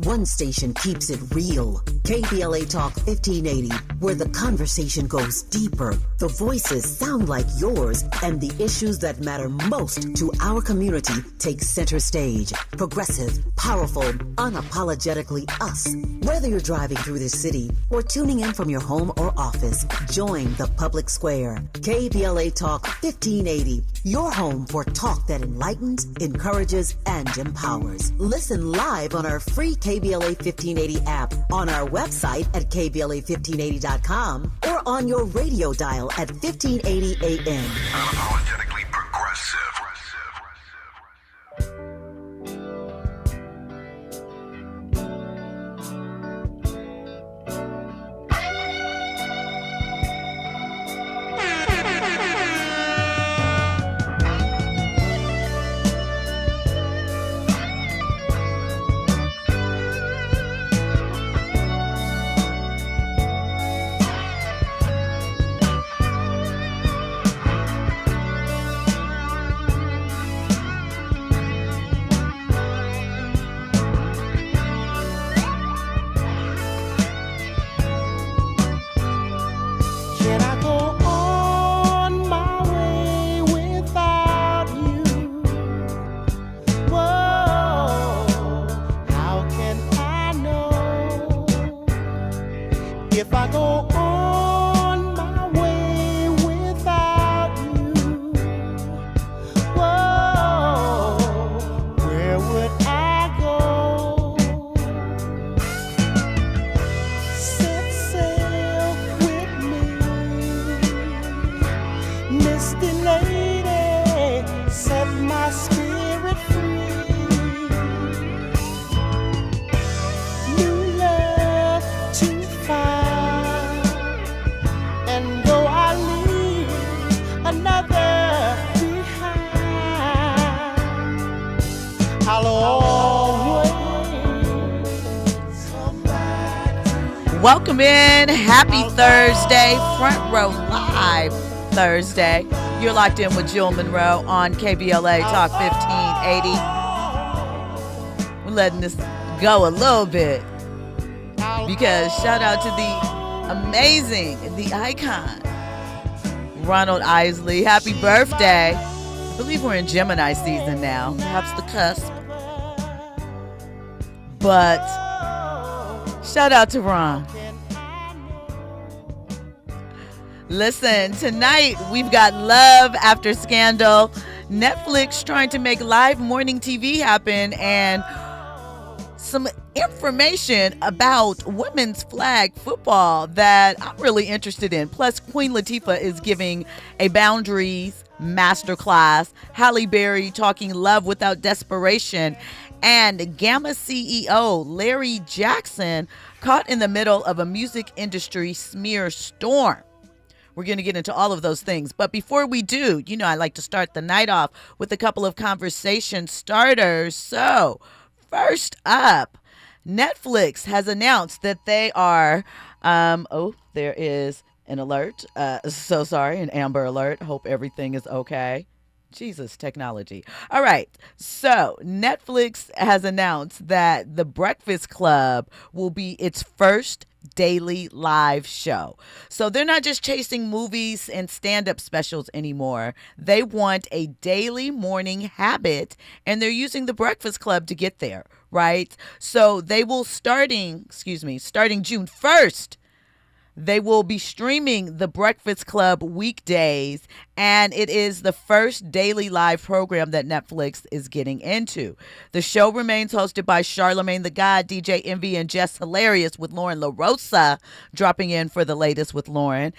One station keeps it real. KBLA Talk 1580, where the conversation goes deeper, the voices sound like yours, and the issues that matter most to our community take center stage. Progressive, powerful, unapologetically us. Whether you're driving through the city or tuning in from your home or office, join the public square. KBLA Talk 1580, your home for talk that enlightens, encourages, and empowers. Listen live on our free KBLA 1580 app, on our website at KBLA1580.com, or on your radio dial at 1580 AM. Unapologetically progressive. Welcome in. Happy Thursday. Front Row Live Thursday. You're locked in with Jill Munroe on KBLA Talk 1580. We're letting this go a little bit because shout out to the amazing, the icon, Ronald Isley. Happy birthday. I believe we're in Gemini season now. Perhaps the cusp. But shout out to Ron. Listen, tonight we've got Love After Scandal. Netflix trying to make live morning TV happen, and some information about women's flag football that I'm really interested in. Plus, Queen Latifah is giving a boundaries masterclass. Halle Berry talking love without desperation. And Gamma CEO Larry Jackson caught in the middle of a music industry smear storm. We're going to get into all of those things. But before we do, you know, I like to start the night off with a couple of conversation starters. So first up, Netflix has announced that they are, there is an alert. So sorry, an Amber Alert. Hope everything is okay. Jesus, technology. All right. So Netflix has announced that The Breakfast Club will be its first daily live show. So they're not just chasing movies and stand-up specials anymore. They want a daily morning habit, and they're using The Breakfast Club to get there, right? So they will starting June 1st, they will be streaming The Breakfast Club weekdays, and it is the first daily live program that Netflix is getting into. The show remains hosted by Charlamagne the God, DJ Envy, and Jess Hilarious, with Lauren LaRosa dropping in for the latest with Lauren.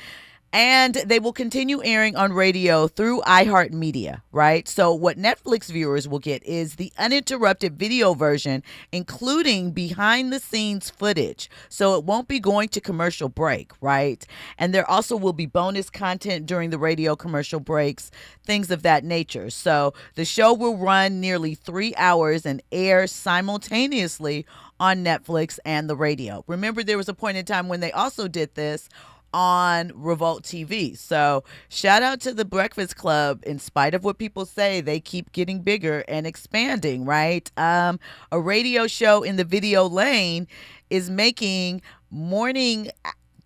And they will continue airing on radio through iHeartMedia, right? So what Netflix viewers will get is the uninterrupted video version, including behind-the-scenes footage. So it won't be going to commercial break, right? And there also will be bonus content during the radio commercial breaks, things of that nature. So the show will run nearly 3 hours and air simultaneously on Netflix and the radio. Remember, there was a point in time when they also did this on Revolt TV. So shout out to the Breakfast Club. In spite of what people say, they keep getting bigger and expanding, right? A radio show in the video lane is making morning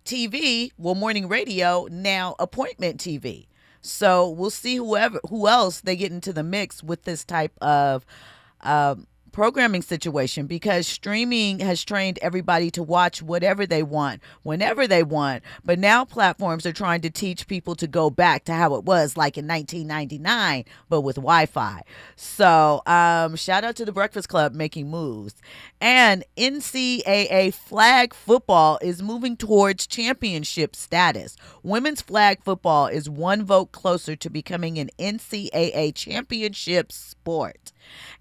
TV, morning radio, now appointment TV. So we'll see who else they get into the mix with this type of programming situation, because streaming has trained everybody to watch whatever they want, whenever they want. But now platforms are trying to teach people to go back to how it was like in 1999, but with Wi-Fi. So shout out to the Breakfast Club making moves. And NCAA flag football is moving towards championship status. Women's flag football is one vote closer to becoming an NCAA championship sport.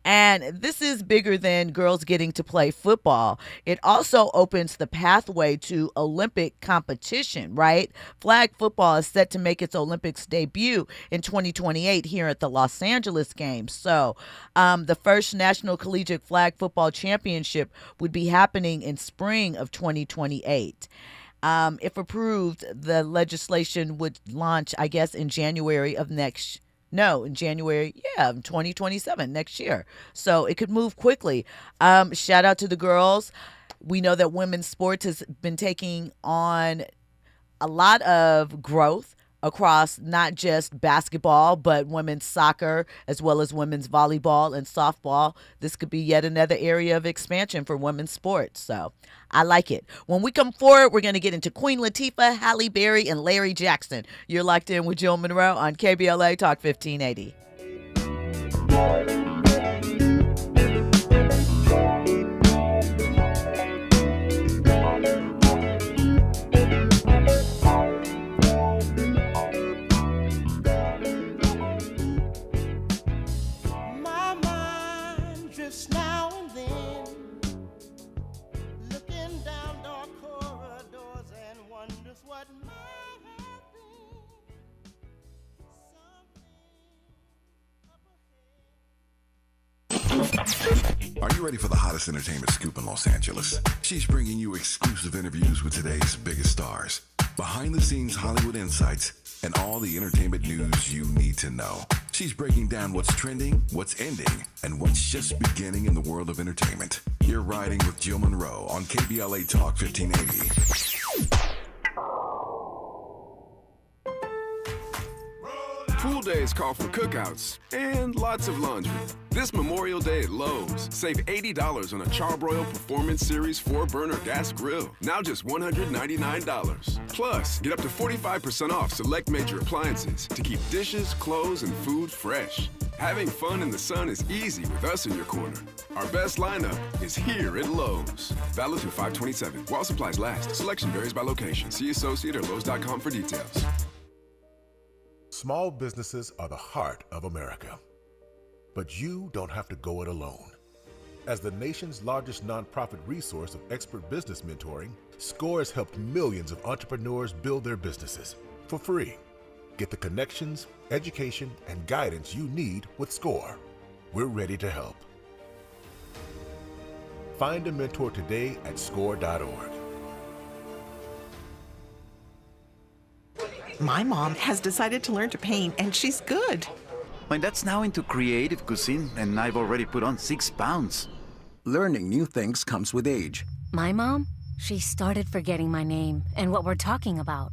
And this is bigger than girls getting to play football. It also opens the pathway to Olympic competition, right? Flag football is set to make its Olympics debut in 2028 here at the Los Angeles Games. So the first National Collegiate Flag Football Championship would be happening in spring of 2028. If approved, the legislation would launch, I guess, in January of in January, 2027, next year. So it could move quickly. Shout out to the girls. We know that women's sports has been taking on a lot of growth across not just basketball, but women's soccer, as well as women's volleyball and softball. This could be yet another area of expansion for women's sports. So I like it. When we come forward, we're going to get into Queen Latifah, Halle Berry, and Larry Jackson. You're locked in with Jill Munroe on KBLA Talk 1580. Are you ready for the hottest entertainment scoop in Los Angeles? She's bringing you exclusive interviews with today's biggest stars, behind-the-scenes Hollywood insights, and all the entertainment news you need to know. She's breaking down what's trending, what's ending, and what's just beginning in the world of entertainment. You're riding with Jill Munroe on KBLA Talk 1580. Pool days call for cookouts and lots of laundry. This Memorial Day at Lowe's, save $80 on a Charbroil Performance Series 4-burner gas grill, now just $199. Plus, get up to 45% off select major appliances to keep dishes, clothes, and food fresh. Having fun in the sun is easy with us in your corner. Our best lineup is here at Lowe's. Valid through 5/27. While supplies last. Selection varies by location. See associate or Lowe's.com for details. Small businesses are the heart of America. But you don't have to go it alone. As the nation's largest nonprofit resource of expert business mentoring, SCORE has helped millions of entrepreneurs build their businesses for free. Get the connections, education, and guidance you need with SCORE. We're ready to help. Find a mentor today at score.org. My mom has decided to learn to paint, and she's good. My dad's now into creative cuisine, and I've already put on 6 pounds. Learning new things comes with age. My mom, she started forgetting my name and what we're talking about.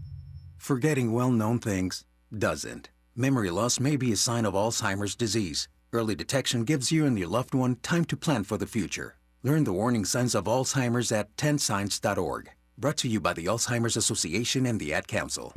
Forgetting well-known things doesn't. Memory loss may be a sign of Alzheimer's disease. Early detection gives you and your loved one time to plan for the future. Learn the warning signs of Alzheimer's at 10signs.org. Brought to you by the Alzheimer's Association and the Ad Council.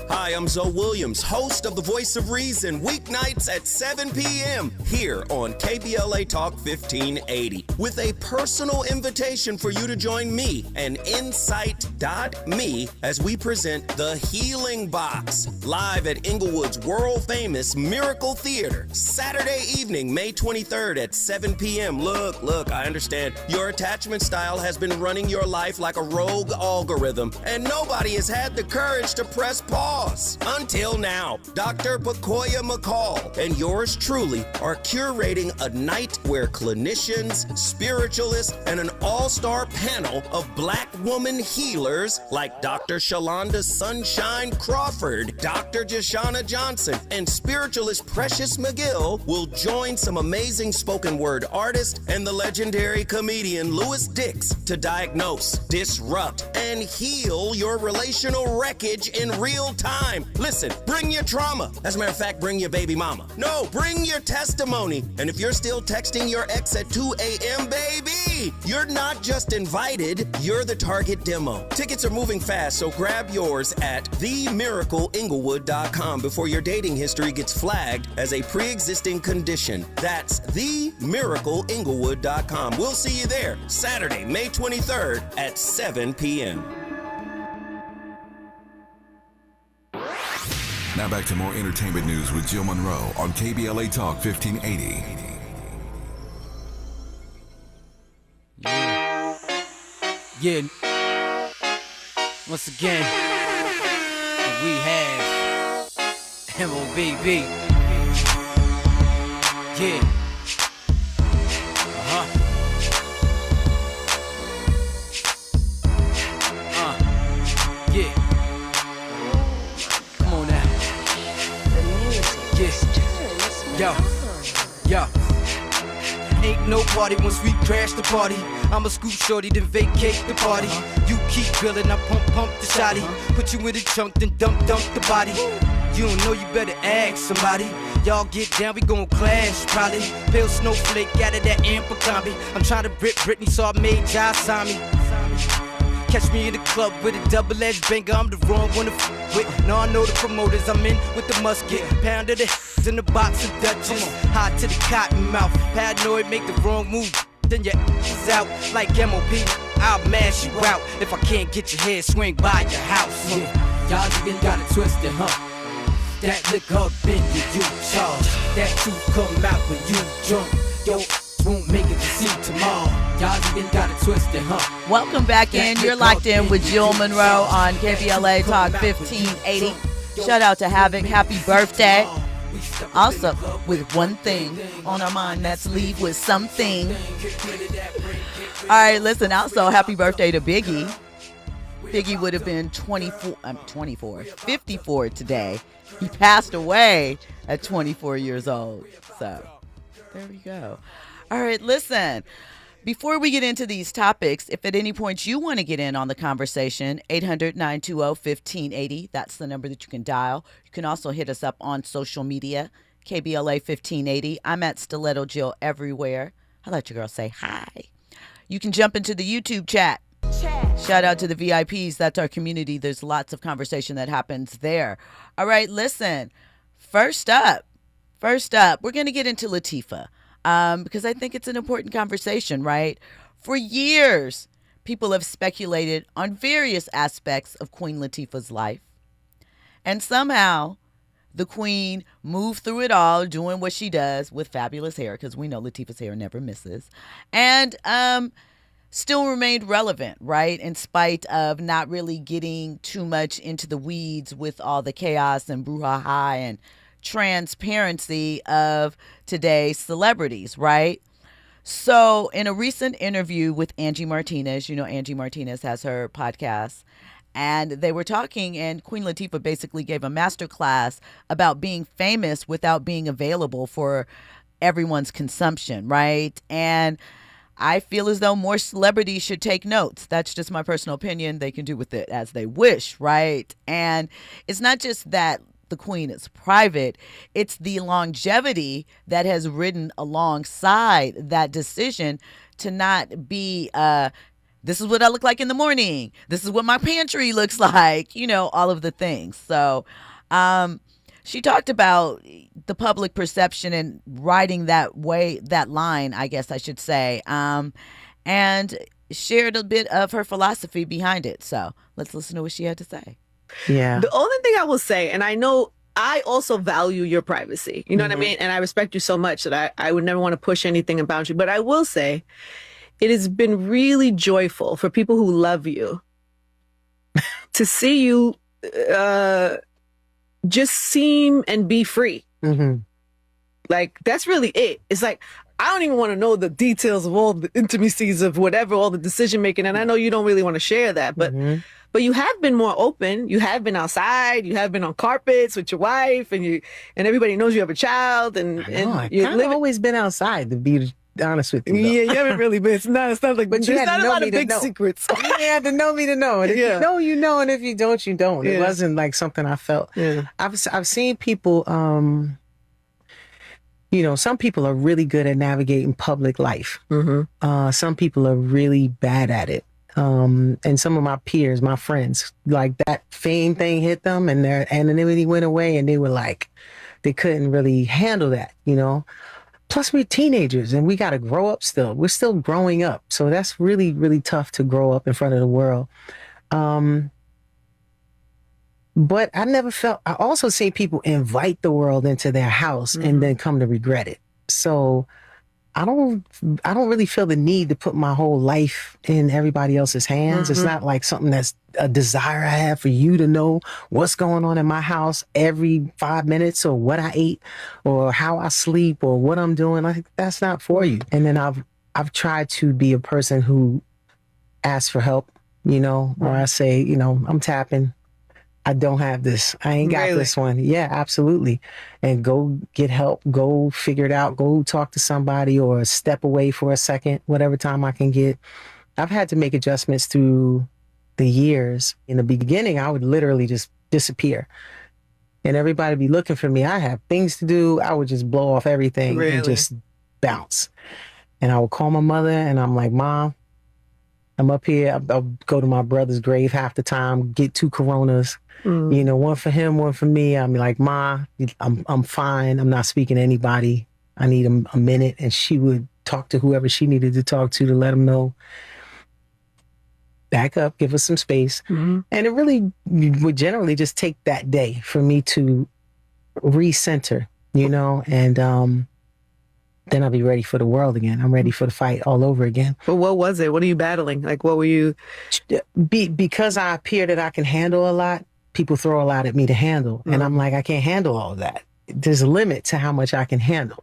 Hi, I'm Zoe Williams, host of The Voice of Reason, weeknights at 7 p.m. here on KBLA Talk 1580, with a personal invitation for you to join me and Insight.me as we present The Healing Box, live at Inglewood's world-famous Miracle Theater, Saturday evening, May 23rd at 7 p.m. Look, I understand your attachment style has been running your life like a rogue algorithm, and nobody has had the courage to press pause cause. Until now, Dr. Pacoya McCall and yours truly are curating a night where clinicians, spiritualists, and an all-star panel of Black woman healers like Dr. Shalonda Sunshine Crawford, Dr. Jashana Johnson, and spiritualist Precious McGill will join some amazing spoken word artists and the legendary comedian Louis Dix to diagnose, disrupt, and heal your relational wreckage in real time. Listen, bring your trauma. As a matter of fact, bring your baby mama. No, bring your testimony. And if you're still texting your ex at 2 a.m., baby, you're not just invited, you're the target demo. Tickets are moving fast, so grab yours at themiracleinglewood.com before your dating history gets flagged as a pre-existing condition. That's themiracleinglewood.com. We'll see you there Saturday, May 23rd at 7 p.m. Now back to more entertainment news with Jill Munroe on KBLA Talk 1580. Yeah. Once again, we have M-O-B-B. Yeah. Yeah. Come on now. Yeah. Yo. Ain't no party once we crash the party. I'ma scoop shorty, then vacate the party. You keep grilling, I pump the shotty. Put you in the trunk, then dump the body. You don't know, you better ask somebody. Y'all get down, we gon' clash probably. Pale snowflake out of that amber combi. I'm trying to rip Britney, so I made Jai sign me. Catch me in the club with a double-edged banger, I'm the wrong one to with. Now I know the promoters, I'm in with the musket. Pound of the in the box of Dutchess. Hot to the cotton mouth, paranoid, make the wrong move. Then your is out like MOP. I'll mash you out if I can't get your head swing by your house. Y'all even got it twisted, huh? That liquor up in you charge. That truth come out when you drunk. Yo, won't make it to see tomorrow. Y'all even got it twisted, huh? Welcome back in. You're locked in with Jill Munroe on KBLA Talk 1580. Shout out to Havoc. Happy birthday. Also, with one thing on our mind, that's leave with something. All right, listen, also, happy birthday to Biggie. Biggie would have been 54 today. He passed away at 24 years old. So, there we go. All right, listen. Before we get into these topics, if at any point you want to get in on the conversation, 800-920-1580. That's the number that you can dial. You can also hit us up on social media, KBLA 1580. I'm at Stiletto Jill everywhere. I'll let your girl say hi. You can jump into the YouTube chat. Shout out to the VIPs. That's our community. There's lots of conversation that happens there. All right, listen. First up, we're going to get into Latifah. Because I think it's an important conversation, right? For years, people have speculated on various aspects of Queen Latifah's life. And somehow, the Queen moved through it all, doing what she does with fabulous hair, because we know Latifah's hair never misses. And still remained relevant, right? In spite of not really getting too much into the weeds with all the chaos and brouhaha and transparency of today's celebrities, right? So in a recent interview with Angie Martinez, you know, Angie Martinez has her podcast, and they were talking, and Queen Latifah basically gave a masterclass about being famous without being available for everyone's consumption, right? And I feel as though more celebrities should take notes. That's just my personal opinion. They can do with it as they wish, right? And it's not just that the Queen is private, it's the longevity that has ridden alongside that decision to not be, this is what I look like in the morning, this is what my pantry looks like, you know, all of the things. So she talked about the public perception and riding that line, I guess I should say, and shared a bit of her philosophy behind it. So let's listen to what she had to say. Yeah. The only thing I will say, and I know I also value your privacy, you know what I mean? And I respect you so much that I would never want to push anything about you. But I will say it has been really joyful for people who love you to see you just seem and be free. Mm-hmm. Like, that's really it. It's like, I don't even want to know the details of all the intimacies of whatever, all the decision making. And I know you don't really want to share that, but but you have been more open. You have been outside. You have been on carpets with your wife, and everybody knows you have a child. And I've you're always been outside, to be honest with you. Though. Yeah, you haven't really been. It's not like, but you there's had not to a know lot me of to big know. secrets. You had to know me to know. And if you know, you know, and if you don't, you don't. It wasn't like something I felt. Yeah. I've seen people. You know, some people are really good at navigating public life. Some people are really bad at it. And some of my peers, my friends, like that fame thing hit them and their anonymity went away and they were like, they couldn't really handle that, you know? Plus we're teenagers and we got to grow up still. We're still growing up. So that's really, really tough to grow up in front of the world. But I also see people invite the world into their house and then come to regret it. So I don't really feel the need to put my whole life in everybody else's hands. It's not like something that's a desire I have for you to know what's going on in my house every 5 minutes or what I ate or how I sleep or what I'm doing. Like, that's not for you. And then I've tried to be a person who asks for help, you know, or I say, you know, I'm tapping. I don't have this. I ain't got this one. Yeah, absolutely. And go get help. Go figure it out. Go talk to somebody or step away for a second, whatever time I can get. I've had to make adjustments through the years. In the beginning, I would literally just disappear. And everybody be looking for me. I have things to do. I would just blow off everything and just bounce. And I would call my mother and I'm like, Mom, I'm up here. I'll go to my brother's grave half the time, get 2 Coronas, you know, one for him, one for me. I'm like, Ma, I'm fine. I'm not speaking to anybody. I need a minute. And she would talk to whoever she needed to talk to let them know. Back up, give us some space. And it really would generally just take that day for me to recenter, you know, and then I'll be ready for the world again. I'm ready for the fight all over again. But what was it? What are you battling? Like, what were you? Because I appear that I can handle a lot, people throw a lot at me to handle. And I'm like, I can't handle all of that. There's a limit to how much I can handle.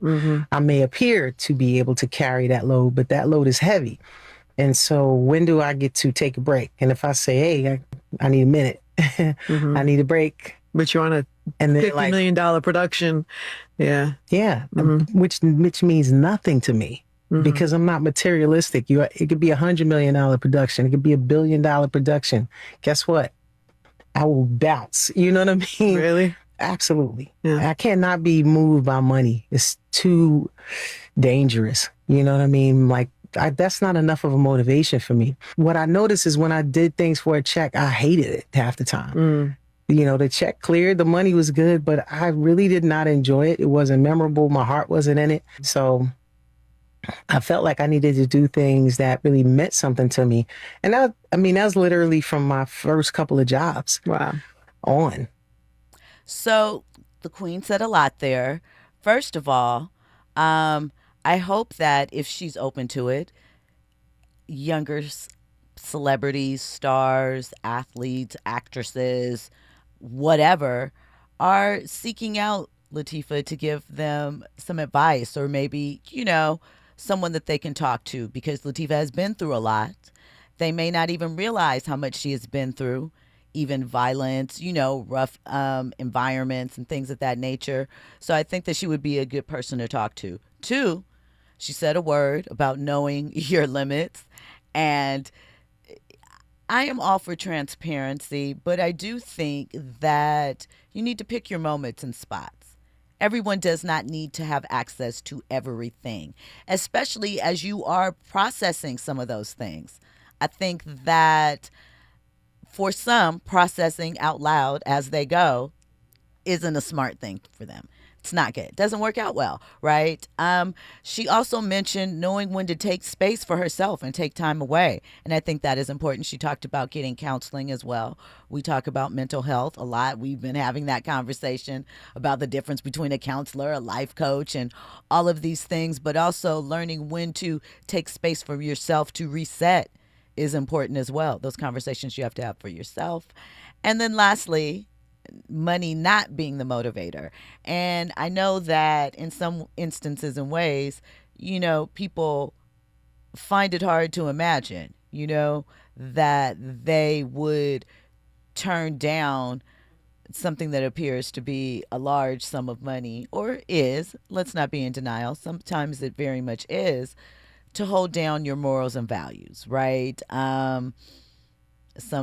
I may appear to be able to carry that load, but that load is heavy. And so when do I get to take a break? And if I say, hey, I need a minute, I need a break. But you're on a $50 million production. Yeah. Yeah. Which means nothing to me because I'm not materialistic. It could be $100 million production. It could be $1 billion production. Guess what? I will bounce. You know what I mean? Really? Absolutely. Yeah. I cannot be moved by money. It's too dangerous. You know what I mean? Like, that's not enough of a motivation for me. What I noticed is when I did things for a check, I hated it half the time. You know, the check cleared, the money was good, but I really did not enjoy it. It wasn't memorable. My heart wasn't in it. So I felt like I needed to do things that really meant something to me. And that was literally from my first couple of jobs. Wow. On. So the Queen said a lot there. First of all, I hope that if she's open to it, younger celebrities, stars, athletes, actresses, whatever, are seeking out Latifah to give them some advice or maybe, you know, someone that they can talk to because Latifah has been through a lot. They may not even realize how much she has been through, even violence, you know, rough environments and things of that nature. So I think that she would be a good person to talk to. 2, she said a word about knowing your limits. And I am all for transparency, but I do think that you need to pick your moments and spots. Everyone does not need to have access to everything, especially as you are processing some of those things. I think that for some, processing out loud as they go isn't a smart thing for them. It's not good. It doesn't work out well, right? She also mentioned knowing when to take space for herself and take time away. And I think that is important. She talked about getting counseling as well. We talk about mental health a lot. We've been having that conversation about the difference between a counselor, a life coach, and all of these things, but also learning when to take space for yourself to reset is important as well. Those conversations you have to have for yourself. And then lastly, money not being the motivator. And I know that in some instances and ways, people find it hard to imagine, that they would turn down something that appears to be a large sum of money, or is, let's not be in denial, sometimes it very much is, to hold down your morals and values, right? Some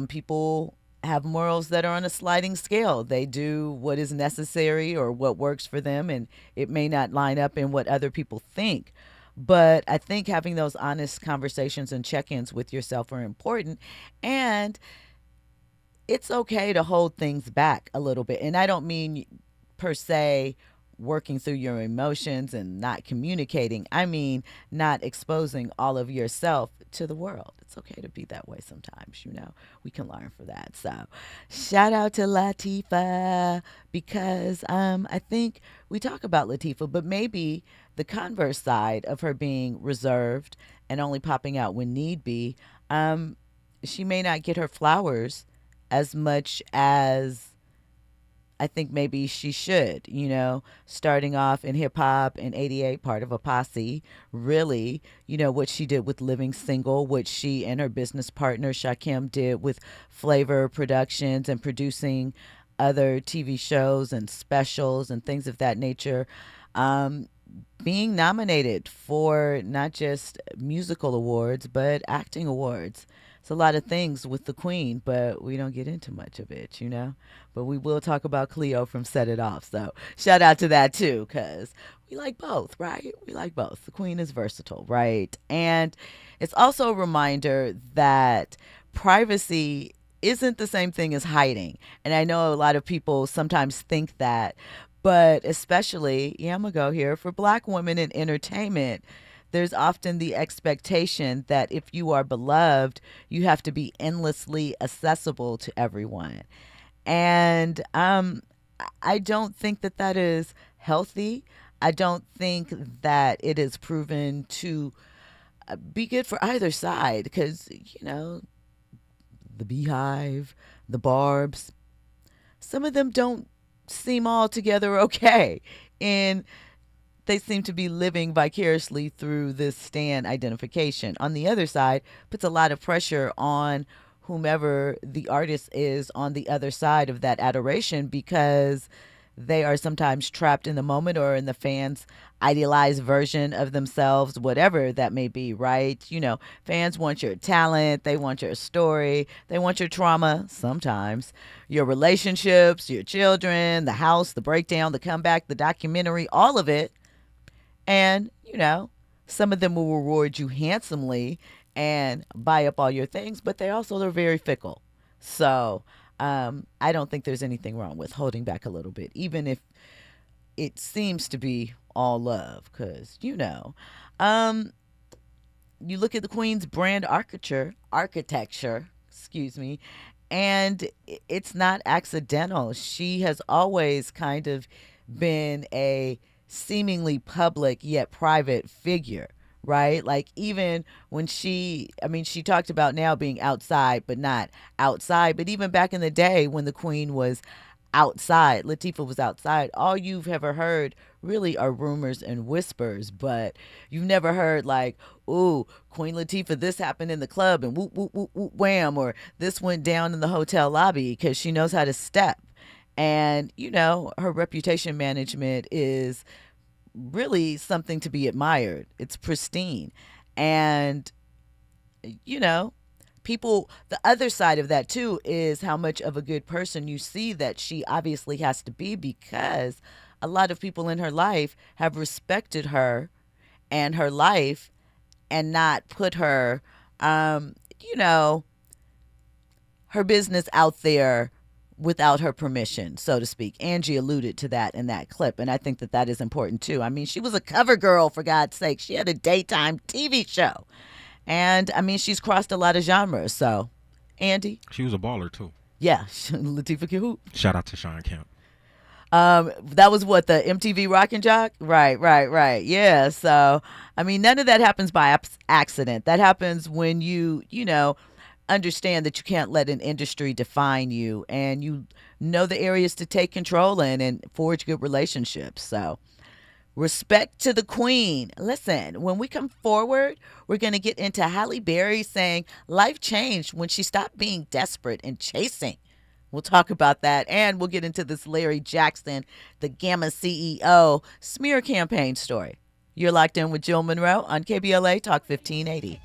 people have morals that are on a sliding scale. They do what is necessary or what works for them, and it may not line up in what other people think. But I think having those honest conversations and check-ins with yourself are important. And it's okay to hold things back a little bit. And I don't mean per se working through your emotions and not communicating. I mean not exposing all of yourself to the world. It's okay to be that way sometimes, we can learn from that. So shout out to Latifah, because I think we talk about Latifah, but maybe the converse side of her being reserved and only popping out when need be, she may not get her flowers as much as I think maybe she should, starting off in hip hop in '88, part of a posse, really, what she did with Living Single, what she and her business partner Shakim did with Flavor Productions and producing other TV shows and specials and things of that nature. Being nominated for not just musical awards, but acting awards. It's a lot of things with the Queen, but we don't get into much of it, But we will talk about Cleo from Set It Off. So shout out to that too, because we like both, right? We like both. The Queen is versatile, right? And it's also a reminder that privacy isn't the same thing as hiding. And I know a lot of people sometimes think that, but especially, I'm going to go here, for Black women in entertainment, there's often the expectation that if you are beloved, you have to be endlessly accessible to everyone. And I don't think that that is healthy. I don't think that it is proven to be good for either side because, the Beehive, the Barbs, some of them don't seem altogether okay. And they seem to be living vicariously through this Stan identification. On the other side, puts a lot of pressure on whomever the artist is on the other side of that adoration because they are sometimes trapped in the moment or in the fans' idealized version of themselves, whatever that may be, right? Fans want your talent, they want your story, they want your trauma sometimes, your relationships, your children, the house, the breakdown, the comeback, the documentary, all of it. And, some of them will reward you handsomely and buy up all your things, but they also are very fickle. So I don't think there's anything wrong with holding back a little bit, even if it seems to be all love, because, you look at the Queen's brand architecture, and it's not accidental. She has always kind of been a seemingly public yet private figure, right? Like even when she talked about now being outside but not outside, but even back in the day when the Queen was outside, Latifah was outside, all you've ever heard really are rumors and whispers, but you've never heard like, ooh, Queen Latifah, this happened in the club and whoop, whoop, whoop, whoop, wham, or this went down in the hotel lobby, because she knows how to step. And, her reputation management is really something to be admired. It's pristine. And, people, the other side of that too is how much of a good person you see that she obviously has to be, because a lot of people in her life have respected her and her life and not put her, her business out there without her permission, so to speak. Angie alluded to that in that clip, and I think that that is important too. She was a cover girl, for God's sake. She had a daytime TV show. And, she's crossed a lot of genres, so. Andy? She was a baller, too. Yeah, Latifah can hoop. Shout out to Sean Kemp. That was what, the MTV Rock and Jock? Right. Yeah, so, none of that happens by accident. That happens when you understand that you can't let an industry define you, and you know the areas to take control in and forge good relationships. So respect to the queen. Listen, when we come forward, we're going to get into Halle Berry saying life changed when she stopped being desperate and chasing. We'll talk about that, and we'll get into this Larry Jackson, the Gamma CEO, smear campaign story. You're locked in with Jill Munroe on KBLA Talk 1580.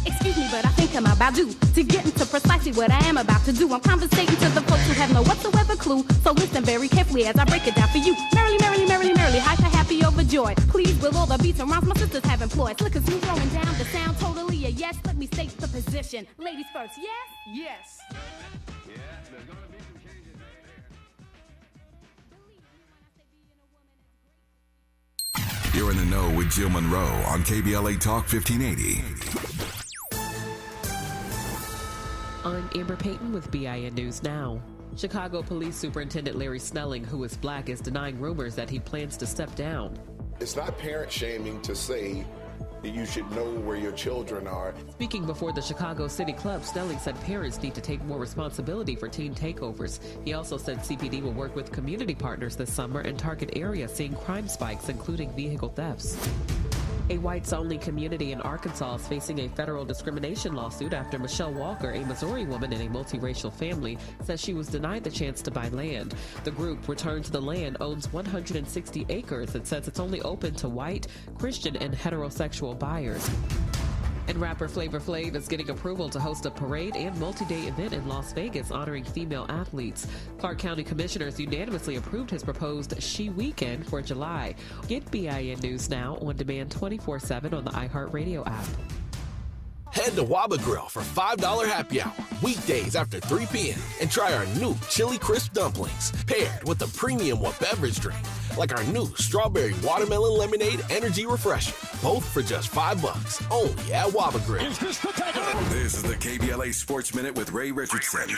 Excuse me, but I think I'm about due to get into precisely what I am about to do. I'm conversating to the folks who have no whatsoever clue. So listen very carefully as I break it down for you. Merrily, merrily, merrily, merrily, hyper, happy, overjoyed. Please, with all the beats and rhymes my sisters have employed. Slick as smooth throwing down the sound, totally a yes. Let me state the position. Ladies first, yes? Yes. Yeah, there's gonna be some changes there. You're in the know with Jill Munroe on KBLA Talk 1580. I'm Amber Payton with BIN News Now. Chicago Police Superintendent Larry Snelling, who is black, is denying rumors that he plans to step down. It's not parent shaming to say that you should know where your children are. Speaking before the Chicago City Club, Snelling said parents need to take more responsibility for teen takeovers. He also said CPD will work with community partners this summer and target areas seeing crime spikes, including vehicle thefts. A whites-only community in Arkansas is facing a federal discrimination lawsuit after Michelle Walker, a Missouri woman in a multiracial family, says she was denied the chance to buy land. The group, Return to the Land, owns 160 acres and says it's only open to white, Christian, and heterosexual buyers. And rapper Flavor Flav is getting approval to host a parade and multi-day event in Las Vegas honoring female athletes. Clark County commissioners unanimously approved his proposed She Weekend for July. Get BIN News Now on demand 24/7 on the iHeartRadio app. Head to Waba Grill for $5 happy hour, weekdays after 3 p.m. and try our new Chili Crisp Dumplings, paired with a premium beverage drink, like our new Strawberry Watermelon Lemonade Energy Refresher, both for just $5, only at Waba Grill. This is the KBLA Sports Minute with Ray Richardson.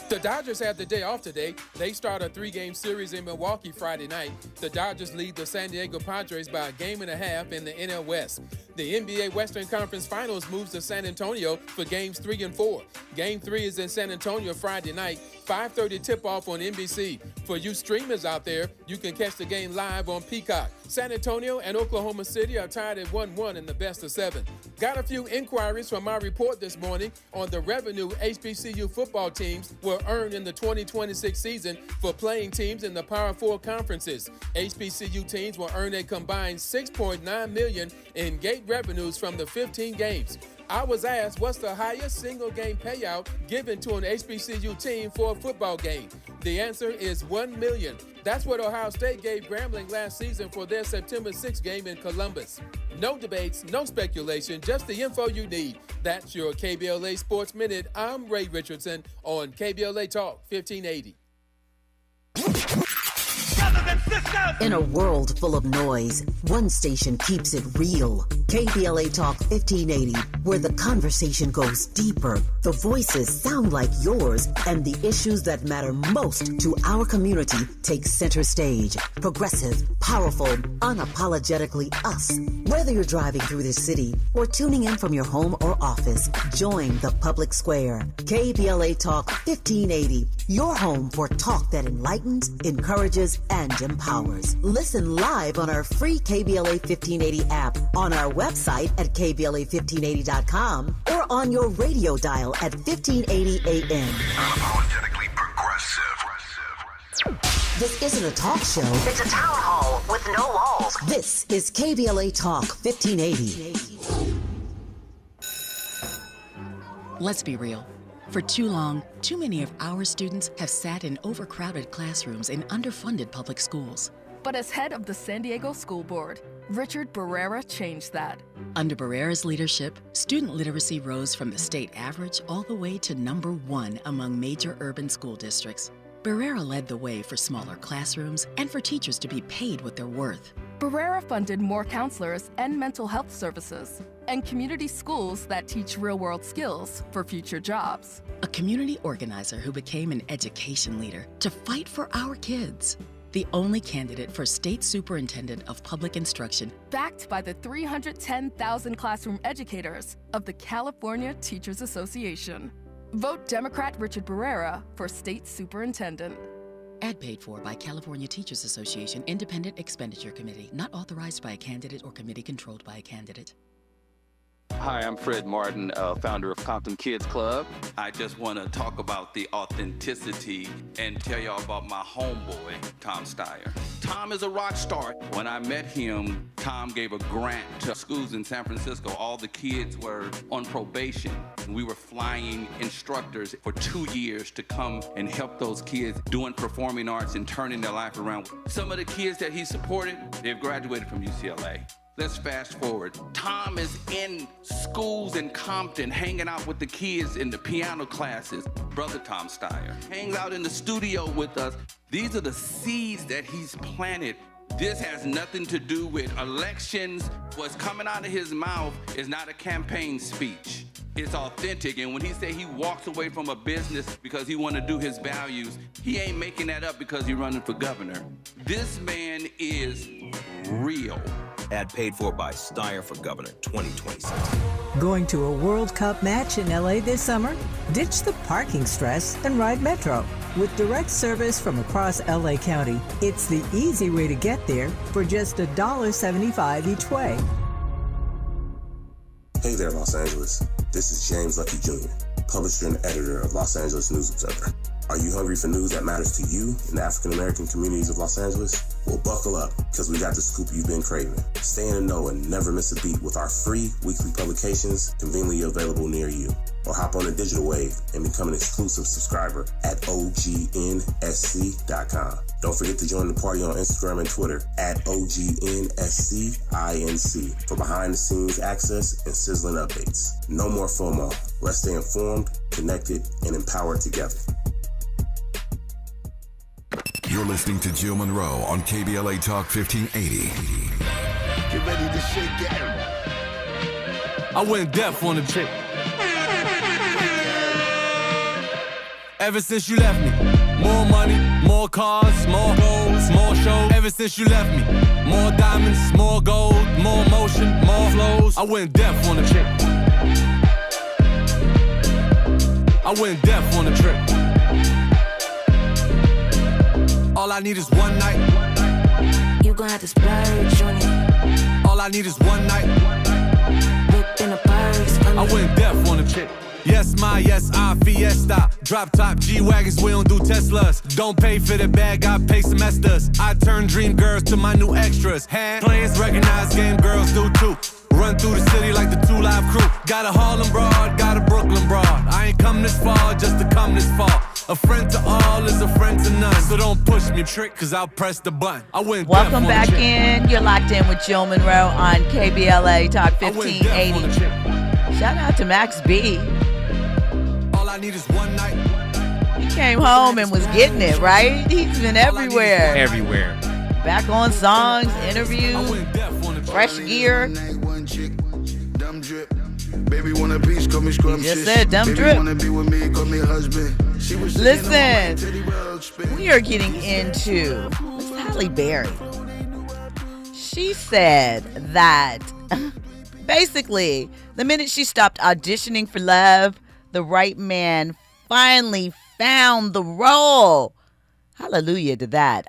The Dodgers have the day off today. They start a 3-game series in Milwaukee Friday night. The Dodgers lead the San Diego Padres by a game and a half in the NL West. The NBA Western Conference Finals moves to San Antonio for games 3 and 4. Game 3 is in San Antonio Friday night, 5:30 tip-off on NBC. For you streamers out there, you can catch the game live on Peacock. San Antonio and Oklahoma City are tied at 1-1 in the best of 7. Got a few inquiries from my report this morning on the revenue HBCU football teams will earn in the 2026 season for playing teams in the Power 4 conferences. HBCU teams will earn a combined $6.9 million in gate revenues from the 15 games. I was asked what's the highest single game payout given to an HBCU team for a football game. The answer is $1 million. That's what Ohio State gave Grambling last season for their September 6th game in Columbus. No debates, no speculation, just the info you need. That's your KBLA Sports Minute. I'm Ray Richardson on KBLA Talk 1580. In a world full of noise, one station keeps it real. KBLA Talk 1580, where the conversation goes deeper, the voices sound like yours, and the issues that matter most to our community take center stage. Progressive, powerful, unapologetically us. Whether you're driving through the city or tuning in from your home or office, join the public square. KBLA Talk 1580, your home for talk that enlightens, encourages, and empowers. Listen live on our free KBLA 1580 app, on our website at KBLA1580.com, or on your radio dial at 1580 AM. Unapologetically progressive. This isn't a talk show. It's a town hall with no walls. This is KBLA Talk 1580. Let's be real. For too long, too many of our students have sat in overcrowded classrooms in underfunded public schools. But as head of the San Diego School Board, Richard Barrera changed that. Under Barrera's leadership, student literacy rose from the state average all the way to #1 among major urban school districts. Barrera led the way for smaller classrooms and for teachers to be paid what they're worth. Barrera funded more counselors and mental health services, and community schools that teach real-world skills for future jobs. A community organizer who became an education leader to fight for our kids. the only candidate for State Superintendent of Public Instruction. Backed by the 310,000 classroom educators of the California Teachers Association. Vote Democrat Richard Barrera for State Superintendent. Ad paid for by California Teachers Association Independent Expenditure Committee, not authorized by a candidate or committee controlled by a candidate. Hi, I'm Fred Martin, founder of Compton Kids Club. I just want to talk about the authenticity and tell y'all about my homeboy, Tom Steyer. Tom is a rock star. When I met him, Tom gave a grant to schools in San Francisco. All the kids were on probation. We were flying instructors for 2 years to come and help those kids doing performing arts and turning their life around. Some of the kids that he supported, they've graduated from UCLA. Let's fast forward. Tom is in schools in Compton, hanging out with the kids in the piano classes. Brother Tom Steyer hangs out in the studio with us. These are the seeds that he's planted. This has nothing to do with elections. What's coming out of his mouth is not a campaign speech. It's authentic, and when he say he walks away from a business because he want to do his values, he ain't making that up because he's running for governor. This man is real. Ad paid for by Steyer for Governor 2026. Going to a World Cup match in LA this summer? Ditch the parking stress and ride Metro. With direct service from across LA County, it's the easy way to get there for just $1.75 each way. Hey there, Los Angeles. This is James Lucky Jr., publisher and editor of Los Angeles News Observer. Are you hungry for news that matters to you in the African-American communities of Los Angeles? Well, buckle up, because we got the scoop you've been craving. Stay in the know and never miss a beat with our free weekly publications conveniently available near you. Or hop on the digital wave and become an exclusive subscriber at OGNSC.com. Don't forget to join the party on Instagram and Twitter at OGNSCINC for behind-the-scenes access and sizzling updates. No more FOMO. Let's stay informed, connected, and empowered together. You're listening to Jill Munroe on KBLA Talk 1580. Get ready to shake it. I went deaf on the chick. Ever since you left me, more money, more cars, more goals, more shows. Ever since you left me, more diamonds, more gold, more motion, more flows. I went deaf on the chick. I went deaf on the trip. All I need is one night. You gon' have to splurge on it. All I need is one night. Whip in a purse. I went deaf on the chick. Yes, my, yes, I, Fiesta. Drop top G-Wagons, we don't do Teslas. Don't pay for the bag, I pay semesters. I turn dream girls to my new extras. Hand players recognize game girls do too. Run through the city like the 2 Live Crew. Got a Harlem broad, got a Brooklyn broad. I ain't come this far just to come this far. A friend to all is a friend to none. So don't push me, trick, cause I'll press the button. I went Welcome back in. You're locked in with Jill Munroe on KBLA Talk 1580. Shout out to Max B. All I need is one night. He came home and was getting it, right? He's been everywhere. Everywhere. Back on songs, interviews, fresh gear. Baby want a piece, call me scrumptious. Just said dumb Baby drip. wanna be with me, call me husband. She was Listen, we are getting into Miss Halle Berry. She said that basically the minute she stopped auditioning for love, the right man finally found the role. Hallelujah to that.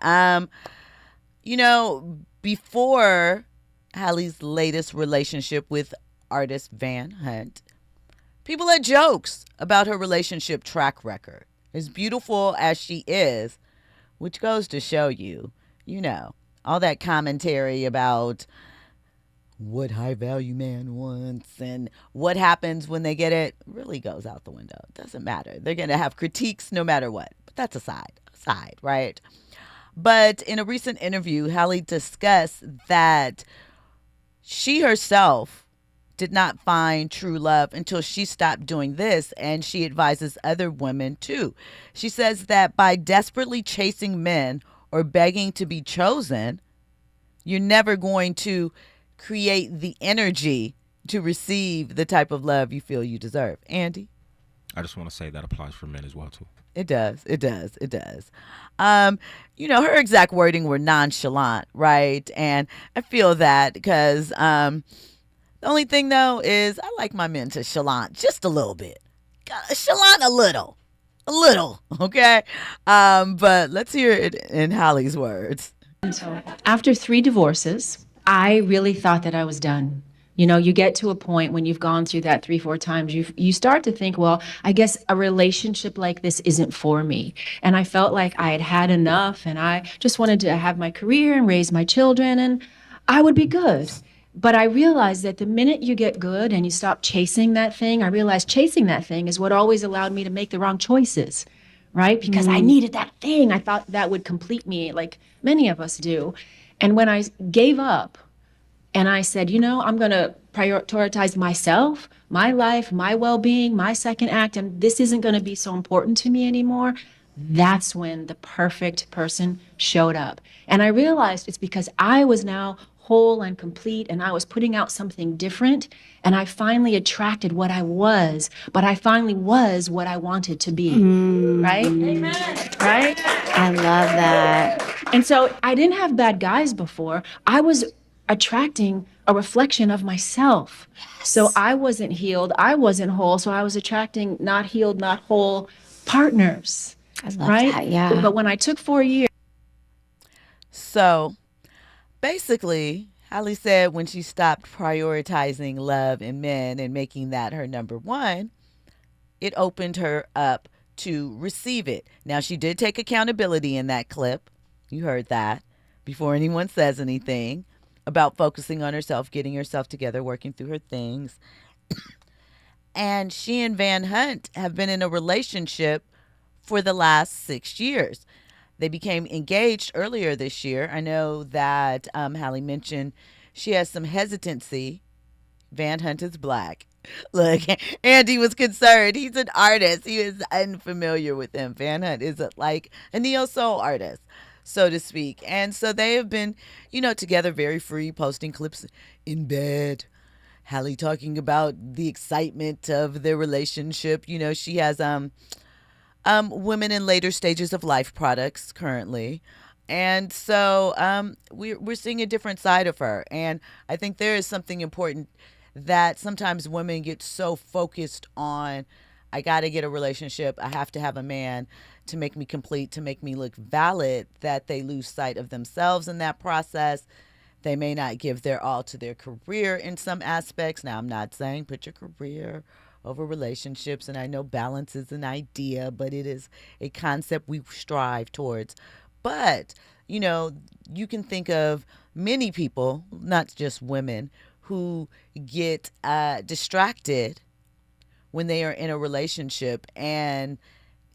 Before Halle's latest relationship with artist Van Hunt, people had jokes about her relationship track record. As beautiful as she is, which goes to show you, all that commentary about what high value man wants and what happens when they get it really goes out the window. It doesn't matter. They're going to have critiques no matter what. But that's aside, right? But in a recent interview, Halle discussed that she herself did not find true love until she stopped doing this, and she advises other women too. She says that by desperately chasing men or begging to be chosen, you're never going to create the energy to receive the type of love you feel you deserve. Andy? I just want to say that applies for men as well, too. It does. It does. It does. Her exact wording were nonchalant, right? And I feel that because the only thing, though, is I like my men to chalant just a little bit. Chalant a little. Okay? But let's hear it in Halle's words. So after 3 divorces, I really thought that I was done. You get to a point when you've gone through that 3-4 times, you start to think, well, I guess a relationship like this isn't for me. And I felt like I had had enough, and I just wanted to have my career and raise my children, and I would be good. But I realized that the minute you get good and you stop chasing that thing, I realized chasing that thing is what always allowed me to make the wrong choices, right? Because I needed that thing. I thought that would complete me, like many of us do. And when I gave up, and I said, I'm going to prioritize myself, my life, my well-being, my second act, and this isn't going to be so important to me anymore. That's when the perfect person showed up. And I realized it's because I was now whole and complete, and I was putting out something different, and I finally attracted what I was, but I finally was what I wanted to be, right? Amen. Right? I love that. And so I didn't have bad guys before. I was attracting a reflection of myself. Yes. So I wasn't healed, I wasn't whole, so I was attracting not healed, not whole partners. I love right? that, yeah. But when I took 4 years. So basically, Halle said when she stopped prioritizing love in men and making that her number one, it opened her up to receive it. Now, she did take accountability in that clip. You heard that before anyone says anything about focusing on herself, getting herself together, working through her things. And she and Van Hunt have been in a relationship for the last 6 years. They became engaged earlier this year. I know that Halle mentioned she has some hesitancy. Van Hunt is black. Look, Andy was concerned. He's an artist. He is unfamiliar with him. Van Hunt is like a neo-soul artist, so to speak. And so they have been, together, very free, posting clips in bed. Halle talking about the excitement of their relationship. She has women in later stages of life products currently. And so we're seeing a different side of her. And I think there is something important that sometimes women get so focused on, I got to get a relationship, I have to have a man to make me complete, to make me look valid, that they lose sight of themselves in that process. They may not give their all to their career in some aspects. Now, I'm not saying put your career over relationships, and I know balance is an idea, but it is a concept we strive towards. But, you can think of many people, not just women, who get distracted when they are in a relationship and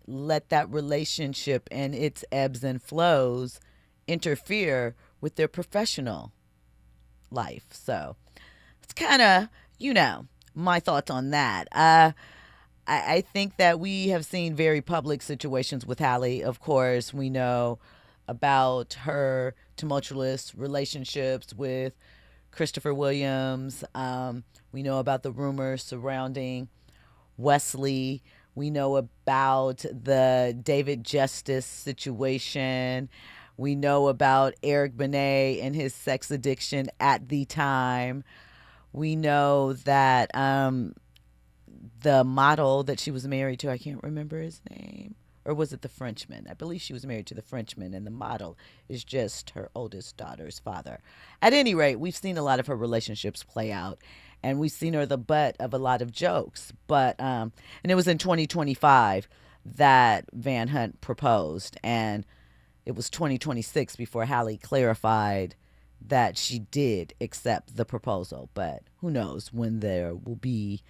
let that relationship and its ebbs and flows interfere with their professional life. So it's kind of, my thoughts on that. I think that we have seen very public situations with Halle. Of course, we know about her tumultuous relationships with Christopher Williams. We know about the rumors surrounding Wesley. We know about the David Justice situation. We know about Eric Benet and his sex addiction at the time. We know that the model that she was married to, I can't remember his name. Or was it the Frenchman? I believe she was married to the Frenchman, and the model is just her oldest daughter's father. At any rate, we've seen a lot of her relationships play out, and we've seen her the butt of a lot of jokes. But and it was in 2025 that Van Hunt proposed, and it was 2026 before Halle clarified that she did accept the proposal. But who knows when there will be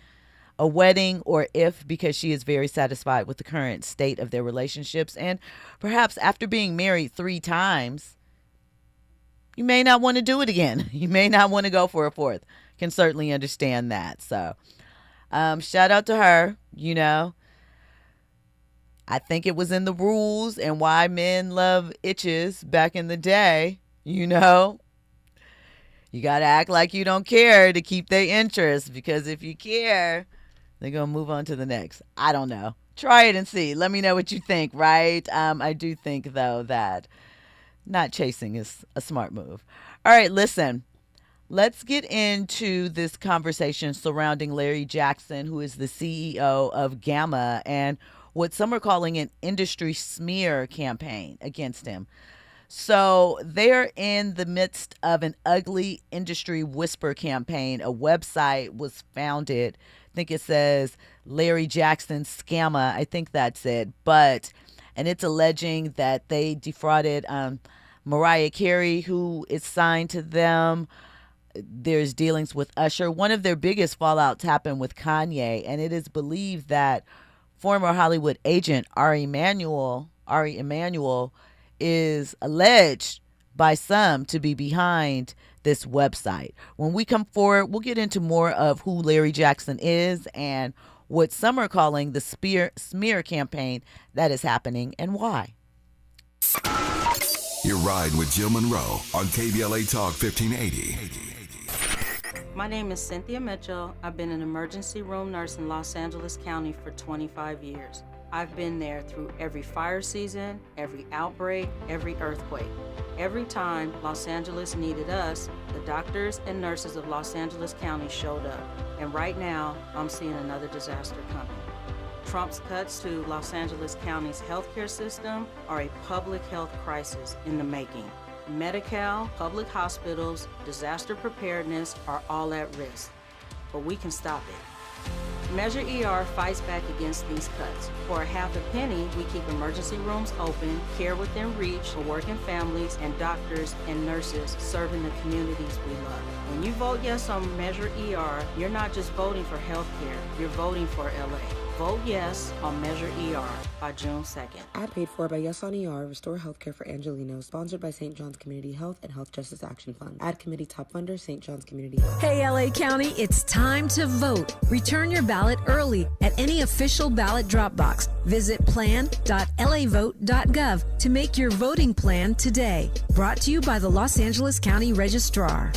a wedding, or if, because she is very satisfied with the current state of their relationships. And perhaps after being married 3 times, you may not want to do it again. You may not want to go for a 4th. Can certainly understand that. So shout out to her. I think it was in the rules and why men love itches back in the day. You got to act like you don't care to keep their interest, because if you care, They're going to move on to the next. I don't know. Try it and see. Let me know what you think, right? I do think, though, that not chasing is a smart move. All right, listen. Let's get into this conversation surrounding Larry Jackson, who is the CEO of Gamma, and what some are calling an industry smear campaign against him. So they're in the midst of an ugly industry whisper campaign. A website was founded. I think it says Larry Jackson Scamma. I think that's it. And it's alleging that they defrauded Mariah Carey, who is signed to them. There's dealings with Usher. One of their biggest fallouts happened with Kanye, and it is believed that former Hollywood agent Ari Emanuel is alleged by some to be behind this website. When we come forward, we'll get into more of who Larry Jackson is and what some are calling the smear campaign that is happening and why. You're riding with Jill Munroe on KBLA Talk 1580. My name is Cynthia Mitchell. I've been an emergency room nurse in Los Angeles County for 25 years. I've been there through every fire season, every outbreak, every earthquake. Every time Los Angeles needed us, the doctors and nurses of Los Angeles County showed up. And right now, I'm seeing another disaster coming. Trump's cuts to Los Angeles County's healthcare system are a public health crisis in the making. Medi-Cal, public hospitals, disaster preparedness are all at risk, but we can stop it. Measure ER fights back against these cuts. For a half a penny, we keep emergency rooms open, care within reach for working families, and doctors and nurses serving the communities we love. When you vote yes on Measure ER, you're not just voting for healthcare, you're voting for LA. Vote yes on Measure ER by June 2nd. Ad paid for by Yes on ER, Restore Healthcare for Angelenos, sponsored by St. John's Community Health and Health Justice Action Fund. Ad committee top funder, St. John's Community Health. Hey, LA County, it's time to vote. Return your ballot early at any official ballot drop box. Visit plan.lavote.gov to make your voting plan today. Brought to you by the Los Angeles County Registrar.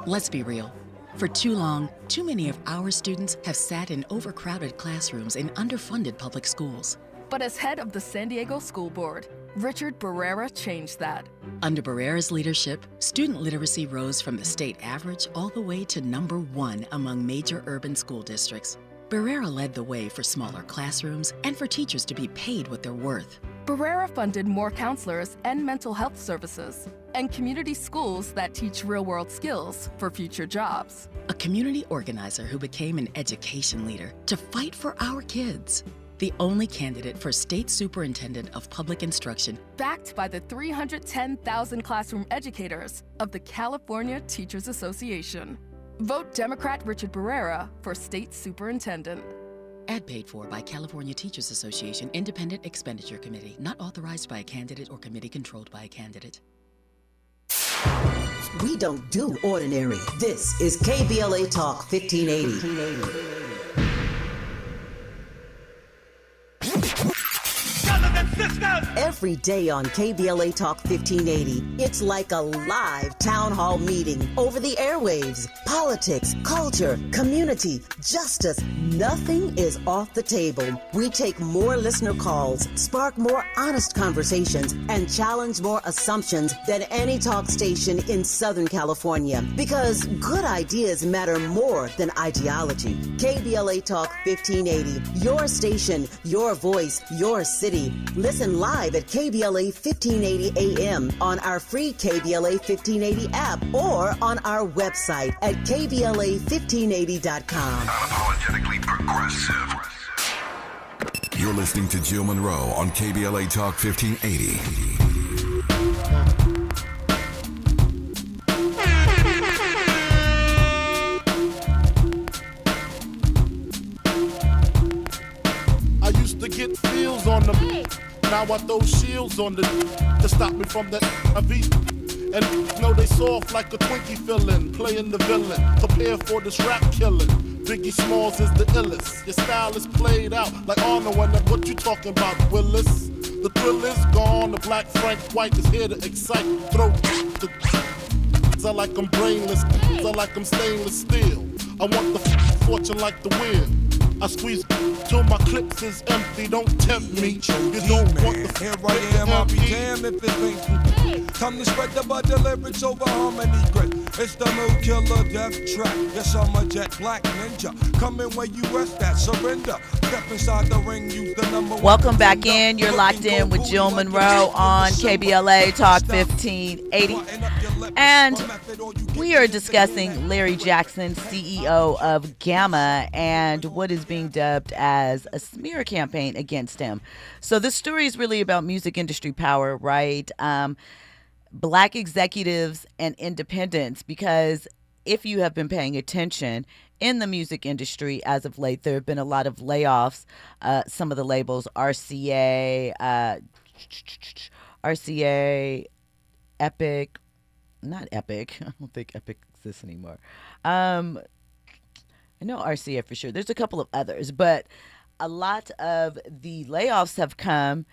Let's be real. For too long, too many of our students have sat in overcrowded classrooms in underfunded public schools. But as head of the San Diego School Board, Richard Barrera changed that. Under Barrera's leadership, student literacy rose from the state average all the way to #1 among major urban school districts. Barrera led the way for smaller classrooms and for teachers to be paid what they're worth. Barrera funded more counselors and mental health services, and community schools that teach real-world skills for future jobs. A community organizer who became an education leader to fight for our kids. The only candidate for State Superintendent of Public Instruction. Backed by the 310,000 classroom educators of the California Teachers Association. Vote Democrat Richard Barrera for State Superintendent. Ad paid for by California Teachers Association Independent Expenditure Committee. Not authorized by a candidate or committee controlled by a candidate. We don't do ordinary. This is KBLA Talk 1580. Every day on KBLA Talk 1580, it's like a live town hall meeting over the airwaves. Politics, culture, community, justice, nothing is off the table. We take more listener calls, spark more honest conversations, and challenge more assumptions than any talk station in Southern California. Because good ideas matter more than ideology. KBLA Talk 1580, your station, your voice, your city. Listen live at KBLA 1580 AM on our free KBLA 1580 app or on our website at KBLA1580.com. Unapologetically progressive. You're listening to Jill Munroe on KBLA Talk 1580. I used to get feels on them. Now I throw shields on the to stop me from the AV. And know they soft like a Twinkie fillin', playing the villain, prepare for this rap killing. Biggie Smalls is the illest. Your style is played out like Arnold and what you talking about, Willis? The thrill is gone, the black Frank White is here to excite. Throw the I like them brainless, I like them stainless steel. I want the fortune like the wind. I squeeze till my clips is empty. Don't tempt me. You don't want the here I am. I'll be damned if it ain't time to spread the butter lyrics over harmony grit. It's the new killer death track. Yes, I'm a jet black ninja. Coming where you rest at, surrender. Step inside the ring, use the number one. Welcome back in. You're locked in with Jill Munroe on KBLA Talk 1580. And we are discussing Larry Jackson, CEO of Gamma, and what is being dubbed as a smear campaign against him. So this story is really about music industry power, right? Black executives and independents, because if you have been paying attention in the music industry as of late, there have been a lot of layoffs. Some of the labels, RCA, Epic, not Epic. I don't think Epic exists anymore. I know RCA for sure. There's a couple of others, but a lot of the layoffs have come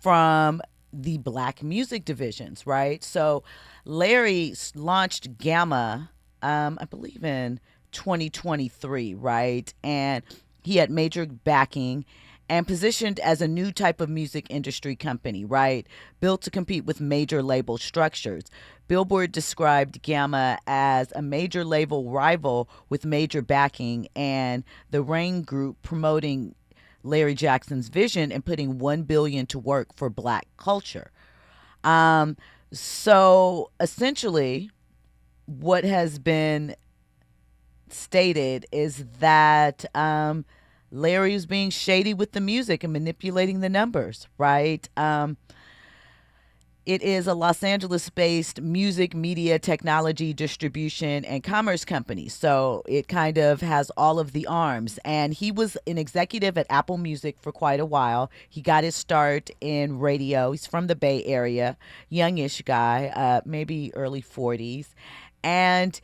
from the Black music divisions, right? So Larry launched Gamma, I believe in 2023, right? And he had major backing and positioned as a new type of music industry company, right? Built to compete with major label structures. Billboard described Gamma as a major label rival with major backing, and the Rain Group promoting Larry Jackson's vision and putting $1 billion to work for Black culture. So essentially, what has been stated is that Larry was being shady with the music and manipulating the numbers, right? It is a Los Angeles-based music, media, technology, distribution, and commerce company. So it kind of has all of the arms. And he was an executive at Apple Music for quite a while. He got his start in radio. He's from the Bay Area, youngish guy, maybe early 40s. And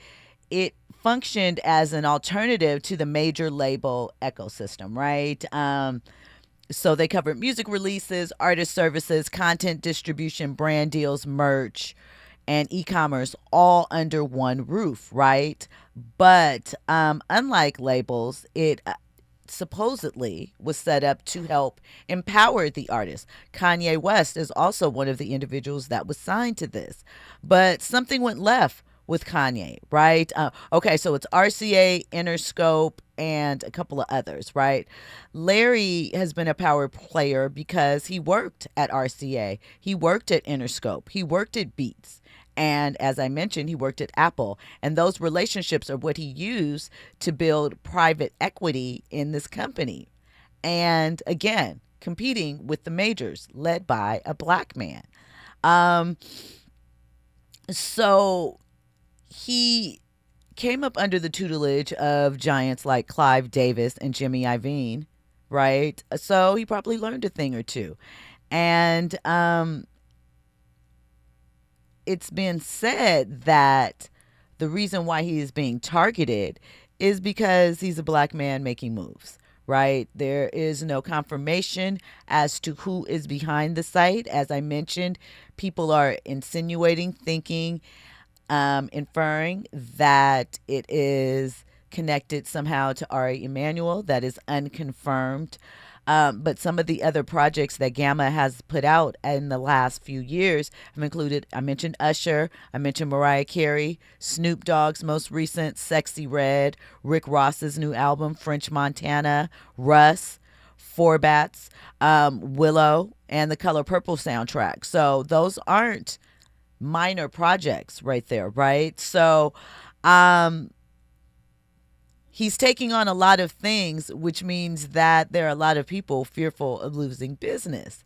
it functioned as an alternative to the major label ecosystem, right? So they covered music releases, artist services, content distribution, brand deals, merch, and e-commerce all under one roof, right? But unlike labels, it supposedly was set up to help empower the artist. Kanye West is also one of the individuals that was signed to this. But something went left with Kanye, right? Okay, so it's RCA, Interscope, and a couple of others, right? Larry has been a power player because he worked at RCA, he worked at Interscope, he worked at Beats, and as I mentioned, he worked at Apple. And those relationships are what he used to build private equity in this company. And again, competing with the majors led by a Black man. So he came up under the tutelage of giants like Clive Davis and Jimmy Iovine, right? So he probably learned a thing or two. And it's been said that the reason why he is being targeted is because he's a Black man making moves, right? There is no confirmation as to who is behind the site. As I mentioned, people are insinuating, thinking, inferring that it is connected somehow to Ari Emanuel. That is unconfirmed. But some of the other projects that Gamma has put out in the last few years have included, I mentioned Usher, I mentioned Mariah Carey, Snoop Dogg's most recent Sexy Red, Rick Ross's new album, French Montana, Russ, Four Bats, Willow, and the Color Purple soundtrack. So those aren't minor projects right there, right? So he's taking on a lot of things, which means that there are a lot of people fearful of losing business.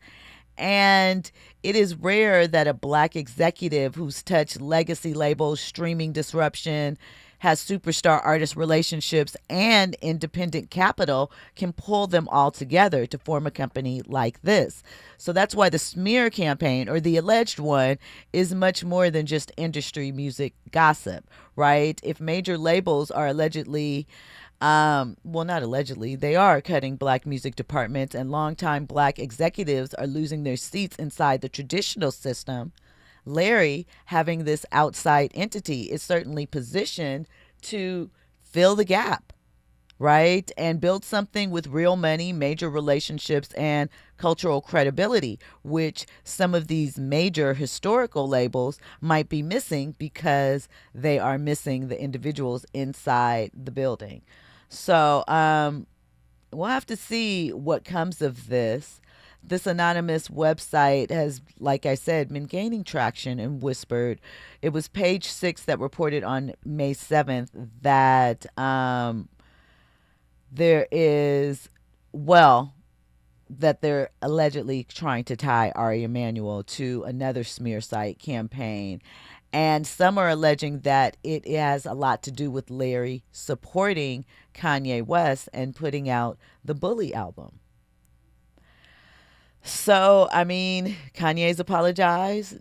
And it is rare that a Black executive who's touched legacy labels, streaming disruption, has superstar artist relationships, and independent capital can pull them all together to form a company like this. So that's why the smear campaign, or the alleged one, is much more than just industry music gossip, right? If major labels are allegedly, well, not allegedly, they are cutting Black music departments, and longtime Black executives are losing their seats inside the traditional system, Larry, having this outside entity, is certainly positioned to fill the gap, right? And build something with real money, major relationships, and cultural credibility, which some of these major historical labels might be missing because they are missing the individuals inside the building. So we'll have to see what comes of this. This anonymous website has, like I said, been gaining traction and whispered. It was Page 6 that reported on May 7th that there is, that they're allegedly trying to tie Ari Emanuel to another smear site campaign. And some are alleging that it has a lot to do with Larry supporting Kanye West and putting out the Bully album. So, I mean, Kanye's apologized.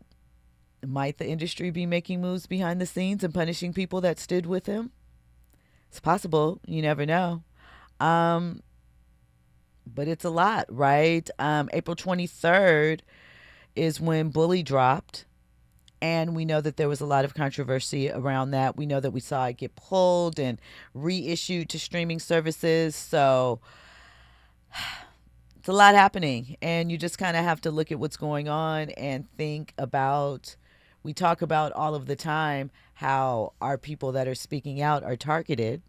Might the industry be making moves behind the scenes and punishing people that stood with him? It's possible. You never know. But it's a lot, right? April 23rd is when Bully dropped. And we know that there was a lot of controversy around that. We know that we saw it get pulled and reissued to streaming services. So it's a lot happening. And you just kind of have to look at what's going on and think about, we talk about all of the time how our people that are speaking out are targeted.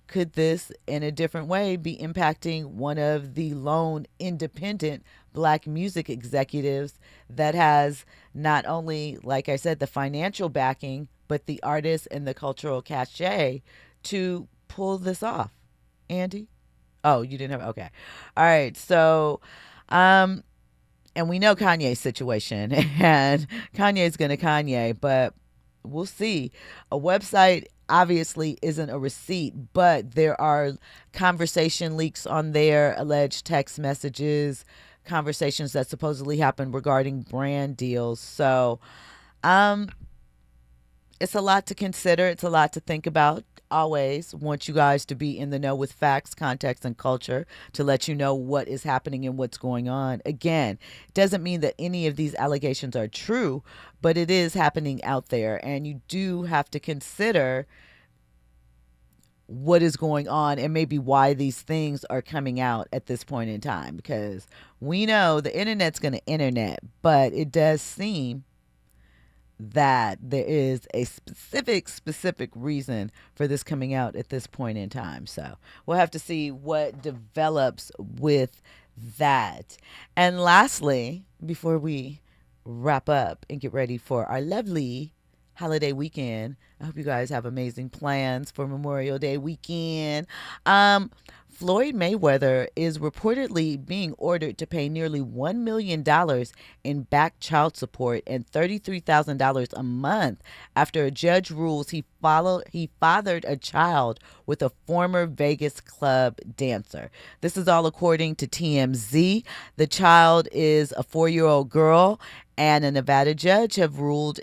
Could this, in a different way, be impacting one of the lone independent Black music executives that has not only, like I said, the financial backing, but the artists and the cultural cachet to pull this off? Andy? Oh, you didn't have, okay. All right. So, and we know Kanye's situation, and Kanye's going to Kanye, but we'll see. A website obviously isn't a receipt, but there are conversation leaks on there, alleged text messages, conversations that supposedly happened regarding brand deals. So it's a lot to consider. It's a lot to think about. Always want you guys to be in the know with facts, context, and culture to let you know what is happening and what's going on. Again, doesn't mean that any of these allegations are true, but it is happening out there, and you do have to consider what is going on and maybe why these things are coming out at this point in time, because we know the internet's going to internet, but it does seem that there is a specific reason for this coming out at this point in time. So we'll have to see what develops with that. And lastly, before we wrap up and get ready for our lovely holiday weekend, I hope you guys have amazing plans for Memorial Day weekend. Floyd Mayweather is reportedly being ordered to pay nearly $1 million in back child support and $33,000 a month after a judge rules he fathered a child with a former Vegas club dancer. This is all according to TMZ. The child is a 4-year-old girl, and a Nevada judge has ruled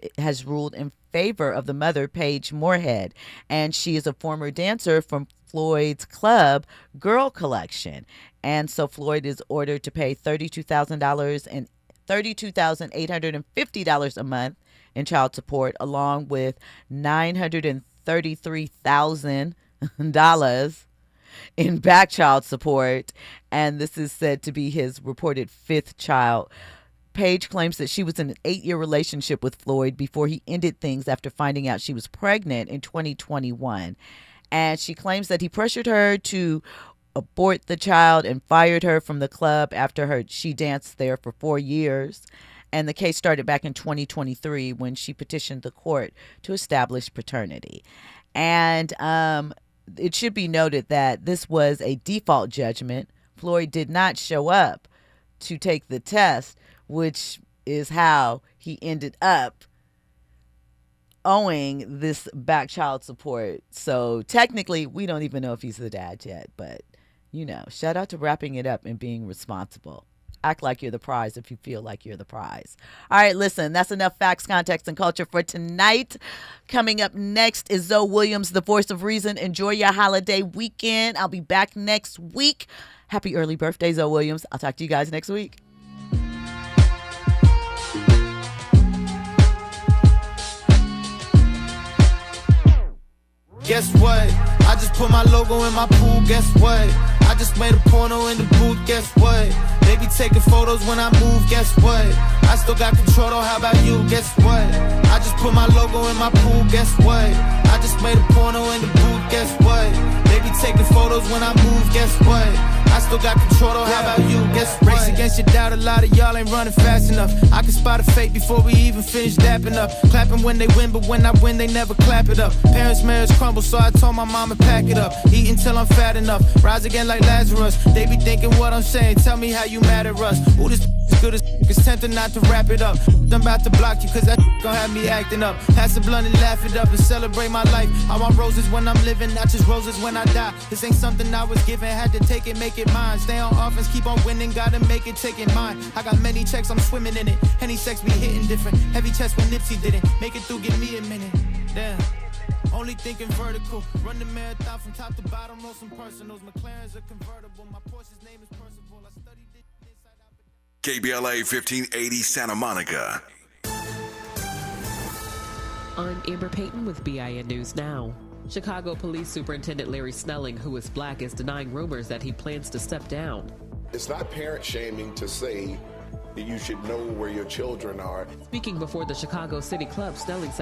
in favor of the mother, Paige Moorhead, and she is a former dancer from Floyd's club, Girl Collection. And so Floyd is ordered to pay $32,000 and $32,850 a month in child support, along with $933,000 in back child support. And this is said to be his reported 5th child. Paige claims that she was in an 8-year relationship with Floyd before he ended things after finding out she was pregnant in 2021. And she claims that he pressured her to abort the child and fired her from the club after she danced there for 4 years. And the case started back in 2023 when she petitioned the court to establish paternity. And it should be noted that this was a default judgment. Floyd did not show up to take the test, which is how he ended up owing this back child support. So technically, we don't even know if he's the dad yet, but shout out to wrapping it up and being responsible. Act like you're the prize if you feel like you're the prize. All right, listen, that's enough facts, context, and culture for tonight. Coming up next is Zoe Williams, the voice of reason. Enjoy your holiday weekend. I'll be back next week. Happy early birthday, Zoe Williams. I'll talk to you guys next week. Guess what? I just put my logo in my pool, guess what? I just made a porno in the booth, guess what? They be taking photos when I move, guess what? I still got control, though, how about you, guess what? I just put my logo in my pool, guess what? I just made a porno in the booth, guess what? They be taking photos when I move, guess what? I still got control, though, how about you, guess what? Race against your doubt, a lot of y'all ain't running fast enough. I can spot a fake before we even finish dapping up. Clapping when they win, but when I win, they never clap it up. Parents' marriage crumble, so I told my mama pack it up. Eat until I'm fat enough, rise again like Lazarus. They be thinking what I'm saying, tell me how you mad at us. Ooh, this is good as it's tempting not to wrap it up. I'm about to block you, cause that gon' have me acting up. Pass the blunt and laugh it up and celebrate my life. I want roses when I'm living, not just roses when I die. This ain't something I was given, had to take it, make it mine. Stay on offense, keep on winning, gotta make it, take it mine. I got many checks, I'm swimming in it. Any sex be hitting different. Heavy chest when Nipsey didn't. Make it through, give me a minute. Damn. Only thinking vertical. Run the marathon from top to bottom, roll some personals. McLaren's a convertible. My Porsche's name is Percival. I studied it inside out. KBLA 1580 Santa Monica. I'm Amber Payton with BIN News Now. Chicago Police Superintendent Larry Snelling, who is black, is denying rumors that he plans to step down. It's not parent shaming to say that you should know where your children are. Speaking before the Chicago City Club, Snelling said